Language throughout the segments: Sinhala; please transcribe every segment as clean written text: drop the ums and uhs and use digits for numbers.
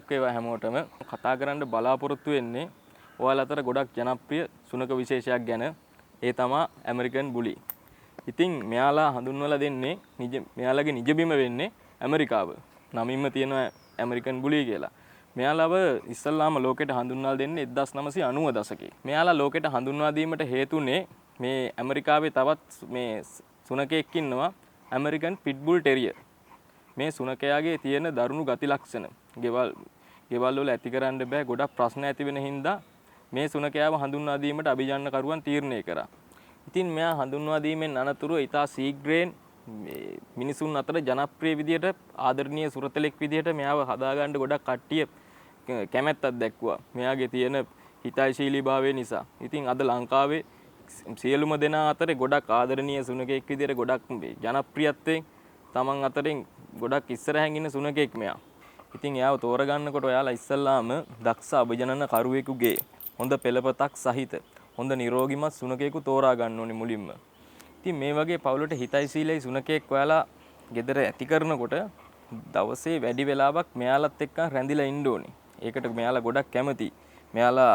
ගොඩක් ඒවා හැමෝටම කතා කරන්න බලාපොරොත්තු වෙන්නේ ඔයාලා අතර ගොඩක් ජනප්‍රිය සුනක විශේෂයක් ගැන. ඒ තමයි ඇමරිකන් බුලි. ඉතින් මෙයාලා හඳුන්වලා දෙන්නේ මෙයාලගේ නිජබිම වෙන්නේ ඇමරිකාව. නමින්ම තියෙන ඇමරිකන් බුලි කියලා. මෙයාලව ඉස්සල්ලාම ලෝකෙට හඳුන්වලා දෙන්නේ 1990 දශකයේ. මෙයාලා ලෝකෙට හඳුන්වා දීමට හේතුනේ මේ ඇමරිකාවේ තවත් මේ සුනකෙක් ඉන්නවා ඇමරිකන් පිට්බුල් ටෙරියර්. මේ සුනකයාගේ තියෙන දරුණු ගති ලක්ෂණ ගෙවල් වල ඇති කරන්න බෑ ගොඩක් ප්‍රශ්න ඇති වෙන හින්දා මේ සුනකයාව හඳුන්වා දීමට අභිජනකරුවන් තීරණය කරා. ඉතින් මෙයා හඳුන්වා දීමෙන් අනතුරුව ඉතා ශීඝ්‍රයෙන් මිනිසුන් අතර ජනප්‍රිය විදියට ආදරණීය සුරතලෙක් විදියට මෙයාව හදාගන්න ගොඩක් කට්ටිය කැමැත්තක් දැක්වුවා. මෙයාගේ තියෙන හිතයිශීලීභාවය නිසා. ඉතින් අද ලංකාවේ සියලුම දෙනා අතරේ ගොඩක් ආදරණීය සුනකෙක් විදියට ගොඩක් ජනප්‍රියත්වයෙන් තමන් අතරින් ගොඩක් ඉස්සරහින් ඉන්න සුනකෙක් මෙයා. ඉතින් එයාව තෝරගන්නකොට ඔයාලා ඉස්සල්ලාම දක්ෂ අභිජනන කරුවෙකුගේ හොඳ පෙළපතක් සහිත හොඳ නිරෝගිමත් සුනකයෙකු තෝරා ගන්න ඕනේ මුලින්ම. ඉතින් මේ වගේ පවුලට හිතයිශීලී සුනකයෙක් ඔයාලා ගෙදර ඇති කරනකොට දවසේ වැඩි වෙලාවක් මෙයාලත් එක්ක රැඳිලා ඉන්න ඕනේ. ඒකට මෙයාලා ගොඩක් කැමති. මෙයාලා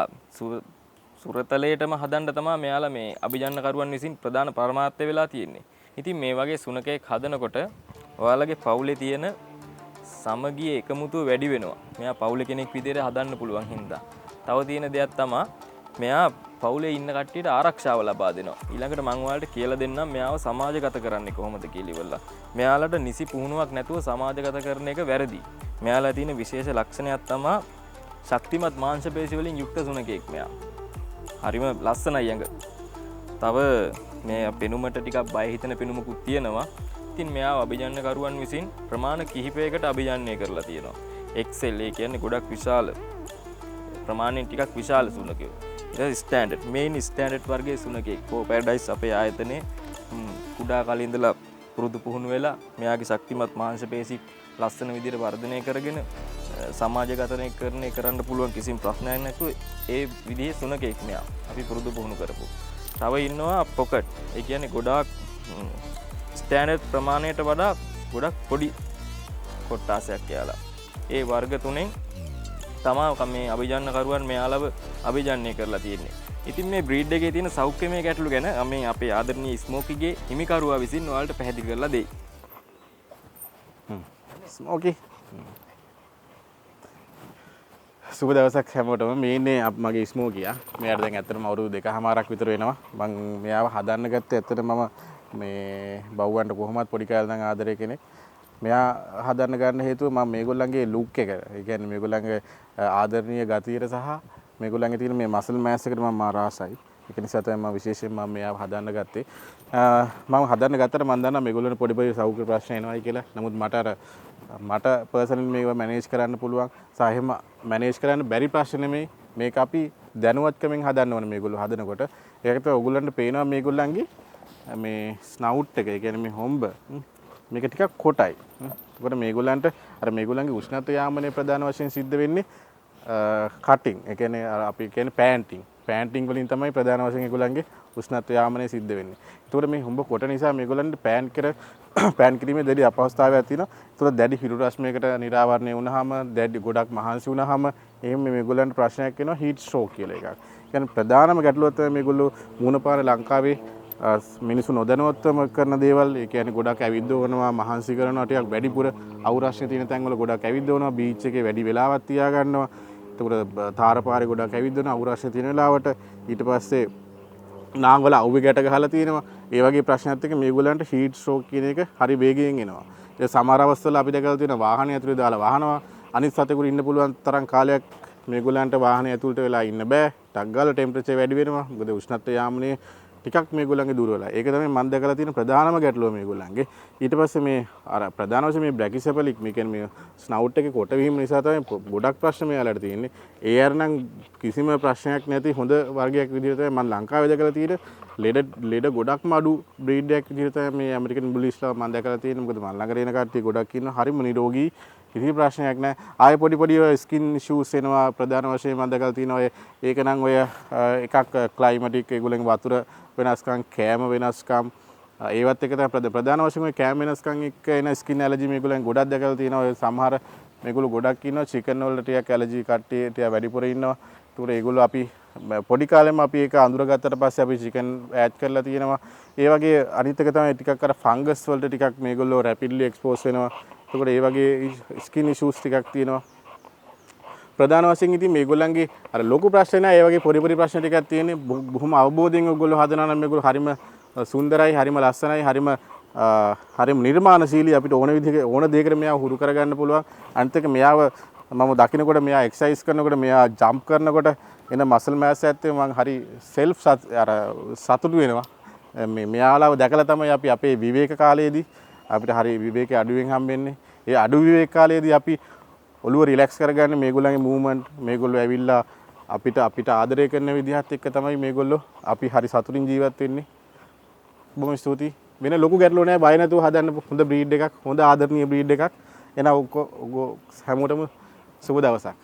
සුරතලයටම හදන්න තමයි මෙයාලා මේ අභිජනකරුවන් විසින් ප්‍රධාන පරමාර්ථය වෙලා තියෙන්නේ. ඉතින් මේ වගේ සුනකයෙක් හදනකොට ඔයාලගේ පවුලේ තියෙන සමගිය එකමුතුව වැඩි වෙනවා. මෙයා පවුලේ කෙනෙක් විදිහට හදන්න පුළුවන් හින්දා. තව තියෙන දෙයක් තමයි මෙයා පවුලේ ඉන්න කට්ටියට ආරක්ෂාව ලබා දෙනවා. ඊළඟට මම ඔයාලට කියලා දෙන්නම් මෙයාව සමාජගත කරන්නේ කොහොමද කියලා ඉවරලා. මෙයාලට නිසි පුහුණුවක් නැතුව සමාජගත කරන එක වැරදි. මෙයාලා තියෙන විශේෂ ලක්ෂණයක් තමයි ශක්තිමත් මාංශ පේශි වලින් යුක්ත සුනකෙක් මෙයා. හරිම ලස්සනයි ඇඟ. තව මේ පෙනුමට ටිකක් බය හිතෙන පෙනුමකුත් තියෙනවා. ඉතින් මෙයාව අභිජනකරුවන් විසින් ප්‍රමාණ කිහිපයකට අභිජනනය කරලා තියෙනවා. XL ඒ කියන්නේ ගොඩක් විශාල ප්‍රමාණයෙන් ටිකක් විශාල සුනකයෝ. ඒක ස්ටෑන්ඩඩ් මේන් ස්ටෑන්ඩඩ් වර්ගයේ සුනකෙක්. පැරඩයිස් අපේ ආයතනයේ කුඩා කාලේ ඉඳලා පුරුදු පුහුණු වෙලා මෙයාගේ ශක්තිමත් මාංශ පේශි ලස්සන විදිහට වර්ධනය කරගෙන සමාජගතනය කරන්න පුළුවන් කිසිම ප්‍රශ්නයක් නැතුව ඒ විදිහේ සුනකෙක් මෙයා. අපි පුරුදු පුහුණු කරපු. තව ඉන්නවා පොකට්. ඒ කියන්නේ ගොඩාක් ස්ටෑන්ඩඩ් ප්‍රමාණයට වඩා ගොඩක් පොඩි කොට්ටාසයක් යාලා. ඒ වර්ග තුනෙන් තමයි මේ අභිජනකරුවන් මෙයාලව අභිජනනය කරලා තියෙන්නේ. ඉතින් මේ බ්‍රීඩ් එකේ තියෙන සෞඛ්‍යමය ගැටලු ගැන මේ අපේ ආදරණීය ස්මෝකිගේ හිමිකරුවා විසින් ඔයාලට පැහැදිලි කරලා දෙයි. ස්මෝකි සුබ දවසක් හැමෝටම. මේ ඉන්නේ මගේ ස්මෝකියා. මෙයාට දැන් ඇත්තටම අවුරුදු 2කමාරක් විතර වෙනවා. මම මෙයාව හදන්න ගත්තේ ඇත්තටම මම මේ බව්වන්ට කොහොමත් පොඩි කාලේ නම් ආදරේ කෙනෙක්. මෙයා හදන්න ගන්න හේතුව මම මේගොල්ලන්ගේ ලුක් එක. ඒ කියන්නේ මේගොල්ලන්ගේ ආදරණීය ගතියට සහ මේගොල්ලන්ගේ තියෙන මේ මසල් මෑස් එකට මම ආසයි. ඒක නිසා තමයි මම විශේෂයෙන් මෙයාව හදන්න ගත්තේ. මම හදන්න ගත්තට මම දන්නවා මේගොල්ලන්ට පොඩි පොඩි සෞඛ්‍ය ප්‍රශ්න එනවායි කියලා. නමුත් මට පර්සනලි මේවා මැනේජ් කරන්න පුළුවන්. සහ එහෙම මැනේජ් කරන්න බැරි ප්‍රශ්න නෙමෙයි. මේක අපි දැනුවත්කමින් හදන්න ඕනේ මේගොල්ලෝ හදනකොට. ඒකට ඔයගොල්ලන්ට පේනවා මේගොල්ලන්ගේ මේ ස්නවුට් එක. ඒ කියන්නේ මේ හොම්බ මේක ටිකක් කොටයි. ඒකට මේගොල්ලන්ට අර මේගොල්ලන්ගේ උෂ්ණත්ව යාමනය ප්‍රධාන වශයෙන් සිද්ධ වෙන්නේ කටින්. ඒ කියන්නේ අපි කියන්නේ පෑන්ටිං වලින් තමයි ප්‍රධාන වශයෙන් ඒගොල්ලන්ගේ උෂ්ණත්ව යාමනය සිද්ධ වෙන්නේ. ඒකට මේ හොම්බ කොට නිසා මේගොල්ලන්ට පෑන් කිරීමේ දැඩි අපහසුතාවයක් තියෙනවා. ඒකට දැඩි හිරු රශ්මියකට නිරාවරණය වුණාම දැඩි ගොඩක් මහන්සි වුණාම එහෙම මේගොල්ලන්ට ප්‍රශ්නයක් එනවා හීට් ස්ට්‍රෝක් කියලා එකක්. කියන්නේ ප්‍රධානම ගැටලුව තමයි මේගොල්ලෝ මූණ පාන ලංකාවේ මිනිස්සු නොදැනුවත්වම කරන දේවල්. ඒ කියන්නේ ගොඩක් ඇවිද්දවනවා, මහන්සි කරනවා, ටිකක් වැඩිපුර අවුරශ්‍ය තියෙන තැන්වල ගොඩක් ඇවිද්දවනවා, බීච් එකේ වැඩි වෙලාවක් තියා ගන්නවා. ඒකට තාරපාරේ ගොඩක් ඇවිද්දවනවා අවුරශ්‍ය තියෙන වෙලාවට. ඊට පස්සේ නාංගවල අවුවේ ගැට ගහලා තියෙනවා. ඒ වගේ ප්‍රශ්නත් එක්ක මේගොල්ලන්ට හීට් ස්ට්‍රෝක් කියන එක හරි වේගයෙන් එනවා. ඒ සමහර අවස්ථාවල අපි දැකලා තියෙන වාහනය ඇතුලේ දාලා වහනවා. අනිත් සතෙකුට ඉන්න පුළුවන් තරම් කාලයක් මේගොල්ලන්ට වාහනය ඇතුළට වෙලා ඉන්න බෑ. ටක් ගාලා ටෙම්පරේචර් වැඩි වෙනවා. මොකද උෂ්ණත්ව යාමනයේ ටිකක් මේගොල්ලන්ගේ දුර්වලයි. ඒක තමයි මම දැකලා තියෙන ප්‍රධානම ගැටලුව මේගොල්ලන්ගේ. ඊට පස්සේ මේ අර ප්‍රධාන වශයෙන් මේ බ්‍රැකිසෙපලික් මේ කියන්නේ මේ ස්නවුට් එකේ කොට වීම නිසා තමයි ගොඩක් ප්‍රශ්න මෙයාලට තියෙන්නේ. ඒ අරනම් කිසිම ප්‍රශ්නයක් නැති හොඳ වර්ගයක් විදිහට තමයි මම ලංකාවේ දැකලා තියෙන්නේ. ලෙඩ ගොඩක්ම අඩු බ්‍රීඩ් එකක් විදිහට තමයි මේ ඇමරිකන් බුලිස්ලා මම දැකලා තියෙන්නේ. මොකද මම ළඟට එන කට්ටිය ගොඩක් ඉන්නවා. හරිම නිරෝගී. කිසි ප්‍රශ්නයක් නැහැ. ආයේ පොඩි ස්කින් ඉෂුස් එනවා. ප්‍රධාන වශයෙන් මම දැකලා තියෙනවා ඒක නම් ඔය එකක් ක්ලයිමැටික් ඒගොල්ලන්ගේ වතුර වෙනස්කම්, කෑම වෙනස්කම්, ඒවත් එක තමයි ප්‍රධාන වශයෙන් ඔය කෑම වෙනස්කම් එක්ක එන ස්කින් ඇලර්ජි මේගොල්ලන් ගොඩක් දැකලා තියෙනවා. ඔය සමහර මේගොල්ලෝ ගොඩක් ඉන්නවා චිකන් වලට ටිකක් ඇලර්ජි කට්ටිය ටික වැඩිපුර ඉන්නවා. ඒතකොට ඒගොල්ලෝ අපි පොඩි කාලෙම අපි ඒක අඳුරගත්තට පස්සේ අපි චිකන් ඈඩ් කරලා තියෙනවා. ඒ වගේ අනිත් එක තමයි ටිකක් අර ෆංගස් වලට ටිකක් මේගොල්ලෝ රැපිඩ්ලි එක්ස්පෝස් වෙනවා. ඒතකොට ඒ වගේ ස්කින් ඉෂුස් ටිකක් තියෙනවා. ප්‍රධාන වශයෙන් ඉතින් මේගොල්ලන්ගේ අර ලොකු ප්‍රශ්න නෑ. ඒ වගේ පොඩි පොඩි ප්‍රශ්න ටිකක් තියෙන්නේ. බොහොම අවබෝධයෙන් ඔයගොල්ලෝ හදනවා නම් මේගොල්ලෝ හරිම සුන්දරයි, හරිම ලස්සනයි, හරිම නිර්මාණශීලී. අපිට ඕන විදිහක ඕන දෙයකට මෙයාව හුරු කරගන්න පුළුවන්. අනිත් එක මෙයාව මම දකින්නකොට මෙයා එක්සර්සයිස් කරනකොට මෙයා ජම්ප් කරනකොට එන මසල් මෑස් ඇත්තේ මම හරි සතුටු වෙනවා. මෙයාලව දැකලා තමයි අපි අපේ විවේක කාලයේදී අපිට හරි විවේකයේ අඩුවෙන් හම්බෙන්නේ. ඒ අඩු විවේක කාලයේදී අපි ඔළුව රිලැක්ස් කරගන්න මේගොල්ලන්ගේ මූවමන්ට් මේගොල්ලෝ ඇවිල්ලා අපිට ආදරය කරන විදිහත් එක්ක තමයි මේගොල්ලෝ අපි හරි සතුටින් ජීවත් වෙන්නේ. බොහොම ස්තුතියි. වෙන ලොකු ගැටලුවක් නැහැ. බය නැතුව හදන්න හොඳ බ්‍රීඩ් එකක්, හොඳ ආදරණීය බ්‍රීඩ් එකක්. එහෙනම් ඔගොල්ලෝ හැමෝටම සුබ දවසක්.